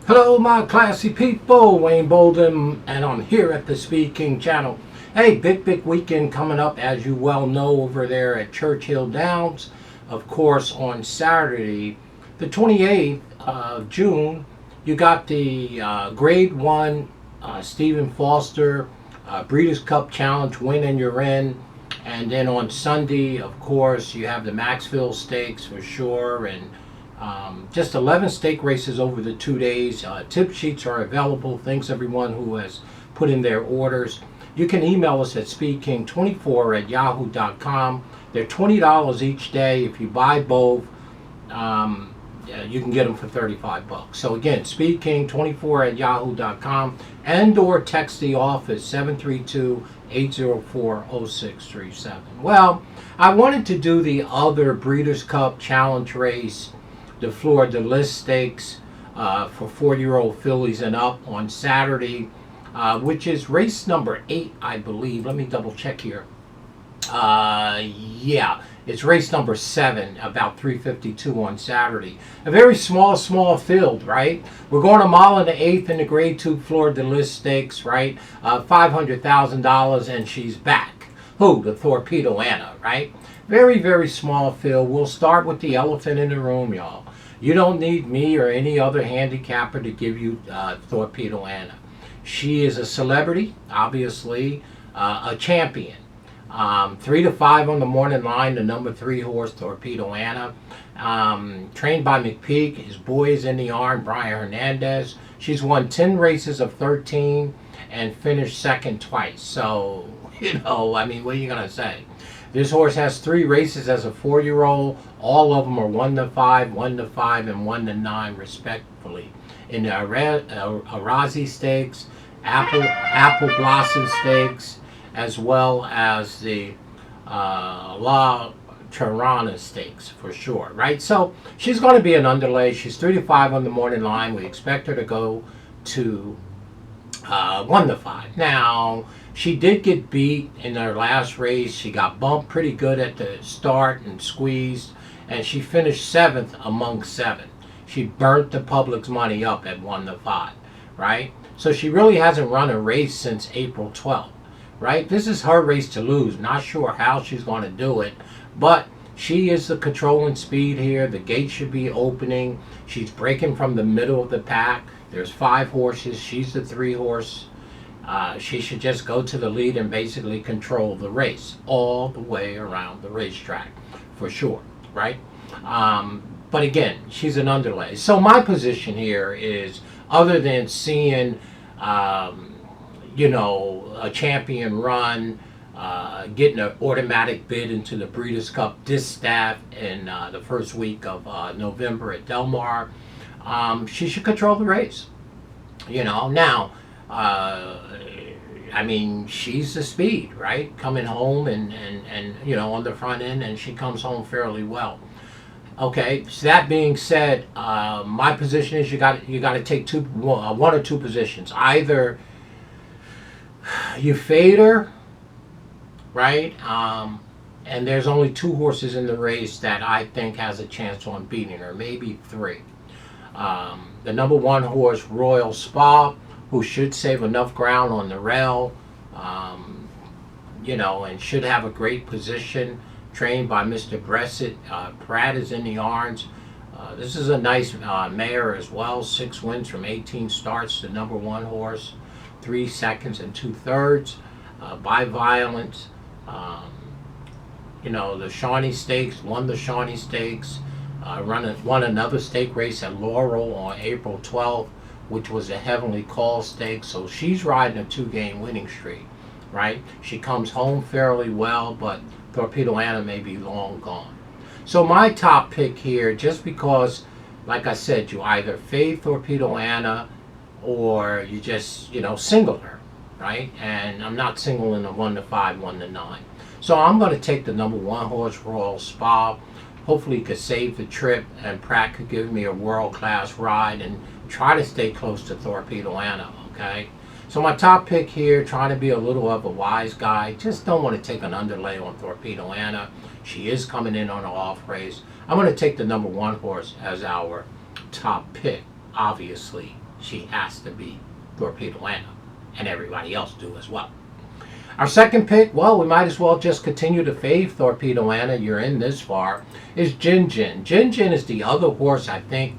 Hello, my classy people. Wayne Bolden, and I'm here at the Speed King channel. Hey, big weekend coming up, as you well know, over there at Churchill Downs. Of course, on Saturday, the 28th of June, you got the Grade 1 Stephen Foster Breeders' Cup Challenge win and you're in. And then on Sunday, of course, you have the Maxfield Stakes for sure, and just 11 stake races over the 2 days. Tip sheets are available. Thanks everyone who has put in their orders. You can email us at speedking24@yahoo.com. They're $20 each day. If you buy both, you can get them for $35. So again, speedking24@yahoo.com, and or text the office 732-804-0637. Well, I wanted to do the other Breeders' Cup Challenge race, the Fleur Stakes, for 4-year-old fillies and up on Saturday, which is race number 8, I believe. Let me double check here. Yeah, it's race number 7, about 3:52 on Saturday. A very small field, right? We're going a mile and an eighth in the Grade 2 Fleur Stakes, right? $500,000, and she's back. Who? The Torpedo Anna, right? Very small field. We'll start with the elephant in the room, y'all. You don't need me or any other handicapper to give you Torpedo Anna. She is a celebrity, obviously, a champion. 3 to 5 on the morning line, the number 3 horse, Torpedo Anna. Trained by McPeak. His boy is in the arm, Brian Hernandez. She's won 10 races of 13 and finished second twice. So, I mean, what are you going to say? This horse has 3 races as a 4-year-old. All of them are 1 to 5, 1 to 5, and 1 to 9, respectively. In the Arazi Stakes, Apple Blossom Stakes, as well as the La Tirana Stakes, for sure, right? So she's going to be an underlay. She's 3 to 5 on the morning line. We expect her to go to 1 to 5. Now, she did get beat in her last race. She got bumped pretty good at the start and squeezed, and she finished 7th among 7. She burnt the public's money up at 1 to 5, right? So she really hasn't run a race since April 12th, right? This is her race to lose. Not sure how she's going to do it, but she is the controlling speed here. The gate should be opening. She's breaking from the middle of the pack. There's 5 horses. She's the 3 horse. She should just go to the lead and basically control the race all the way around the racetrack, for sure, right? But again, she's an underlay. So my position here is, other than seeing, a champion run, getting an automatic bid into the Breeders' Cup Distaff in the first week of November at Del Mar, she should control the race. Now, I mean, she's the speed, right? Coming home and on the front end, and she comes home fairly well. Okay, so that being said, my position is you got to take one or two positions. Either you fade her, right? And there's only 2 horses in the race that I think has a chance on beating her, maybe 3. The number 1 horse, Royal Spa, who should save enough ground on the rail, and should have a great position, trained by Mr. Bressett. Pratt is in the arms. This is a nice mare as well. 6 wins from 18 starts. The number 1 horse, 3 seconds and 2/3 by Violence. The Shawnee Stakes, won the Shawnee Stakes. Won another stake race at Laurel on April 12th, which was a Heavenly Call Stake. So she's riding a 2-game winning streak, right? She comes home fairly well, but Torpedo Anna may be long gone. So my top pick here, just because, like I said, you either fade Torpedo Anna or you just, single her, right? And I'm not singling a 1 to 5, 1 to 9. So I'm going to take the number 1 horse, Royal Spa. Hopefully he could save the trip, and Pratt could give me a world-class ride and try to stay close to Torpedo Anna, okay? So my top pick here, trying to be a little of a wise guy. Just don't want to take an underlay on Torpedo Anna. She is coming in on an off race. I'm going to take the number 1 horse as our top pick, obviously. she has to be Torpedo Anna, and everybody else do as well. Our second pick, well, we might as well just continue to fave Torpedo Anna. You're in this far. Is Jin Jin. Jin Jin is the other horse, I think,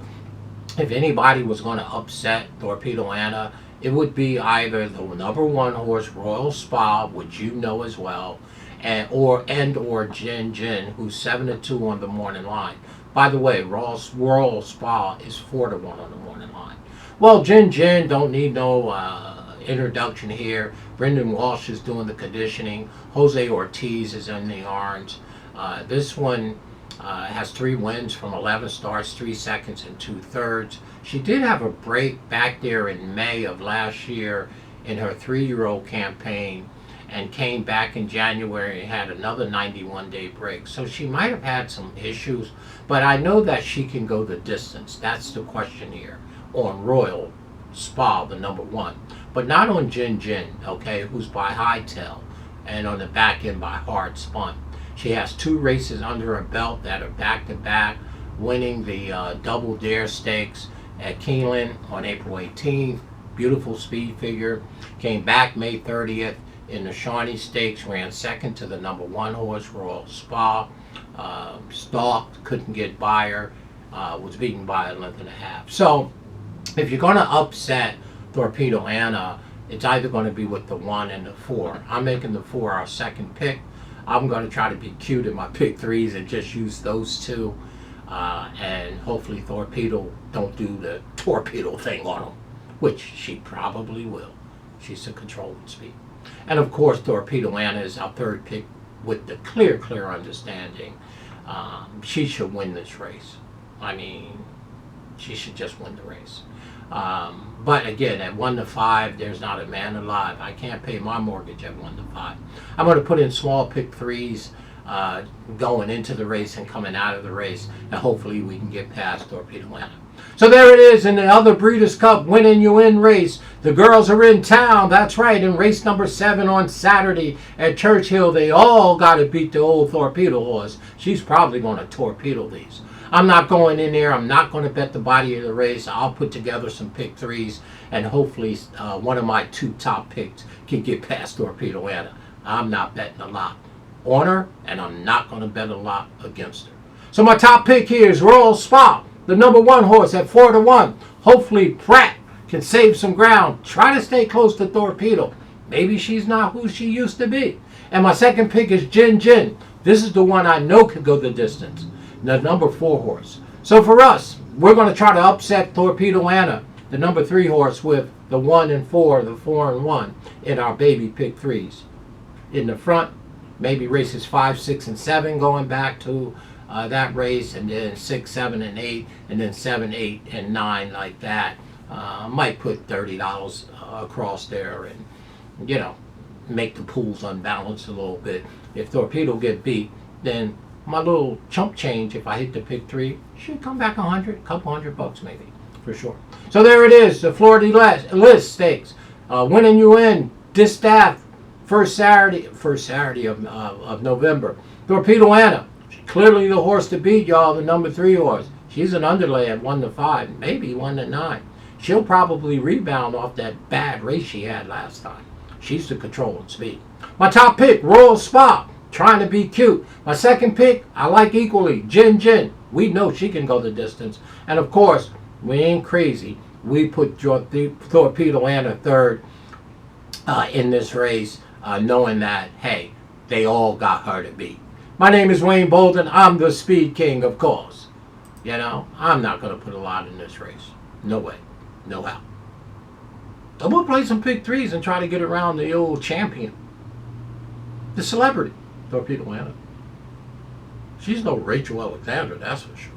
if anybody was going to upset Torpedo Anna, it would be either the number 1 horse, Royal Spa, which you know as well, or Jin Jin, who's 7-2 on the morning line. By the way, Royal Spa is 4-1 on the morning line. Well, Jin Jin don't need no introduction here. Brendan Walsh is doing the conditioning. Jose Ortiz is in the orange. This one has 3 wins from 11 starts, 3 seconds and 2/3. She did have a break back there in May of last year in her 3-year-old campaign, and came back in January and had another 91-day break. So she might have had some issues, but I know that she can go the distance. That's the question here on Royal Spa, the number 1. But not on Jin Jin, okay, who's by Hightail, and on the back end by Hard Spun. She has 2 races under her belt that are back-to-back, winning the Double Dare Stakes at Keeneland on April 18th. Beautiful speed figure. Came back May 30th in the Shawnee Stakes, ran second to the number 1 horse, Royal Spa. Stalked, couldn't get by her, was beaten by a length and a half. So, if you're going to upset Torpedo Anna, it's either going to be with the 1 and the 4. I'm making the 4 our second pick. I'm going to try to be cute in my pick 3s and just use those 2. And hopefully Torpedo don't do the torpedo thing on them, which she probably will. She's a controlling speed. And of course, Torpedo Anna is our third pick with the clear understanding. She should win this race. I mean, she should just win the race. But again, at 1-5, there's not a man alive. I can't pay my mortgage at 1-5. I'm going to put in small pick 3s going into the race and coming out of the race, and hopefully we can get past Torpedo Anna. So there it is in the other Breeders' Cup Winning You In race. The girls are in town. That's right. In race number 7 on Saturday at Churchill, they all got to beat the old Torpedo horse. She's probably going to torpedo these. I'm not going in there. I'm not going to bet the body of the race. I'll put together some pick 3s, and hopefully one of my 2 top picks can get past Torpedo Anna. I'm not betting a lot on her, and I'm not going to bet a lot against her. So my top pick here is Royal Spa, the number 1 horse at 4-1. Hopefully Pratt can save some ground. Try to stay close to Torpedo. Maybe she's not who she used to be. And my second pick is Jin Jin. This is the one I know could go the distance. The number 4 horse. So for us, we're going to try to upset Torpedo Anna, the number 3 horse, with the 1 and 4, the 4 and 1 in our baby pick 3s. In the front, maybe races 5, 6, and 7 going back to that race, and then 6, 7, and 8, and then 7, 8, and 9 like that. Might put $30 across there and, you know, make the pools unbalanced a little bit. If Torpedo get beat, then my little chump change, if I hit the pick 3, should come back a couple hundred bucks maybe, for sure. So there it is, the Florida List Stakes. Winning You In, Distaff, first Saturday of November. Torpedo Anna, clearly the horse to beat, y'all, the number 3 horse. She's an underlay at 1-5, maybe 1-9. She'll probably rebound off that bad race she had last time. She's the controlling speed. My top pick, Royal Spa, trying to be cute. My second pick, I like equally, Jin Jin. We know she can go the distance. And of course, we ain't crazy. We put Torpedo Anna third in this race, knowing that, hey, they all got her to beat. My name is Wayne Bolden. I'm the Speed King, of course. You know, I'm not going to put a lot in this race. No way. No how. I'm going to play some pick 3s and try to get around the old champion. The celebrity, Torpedo Anna. She's no Rachel Alexander, that's for sure.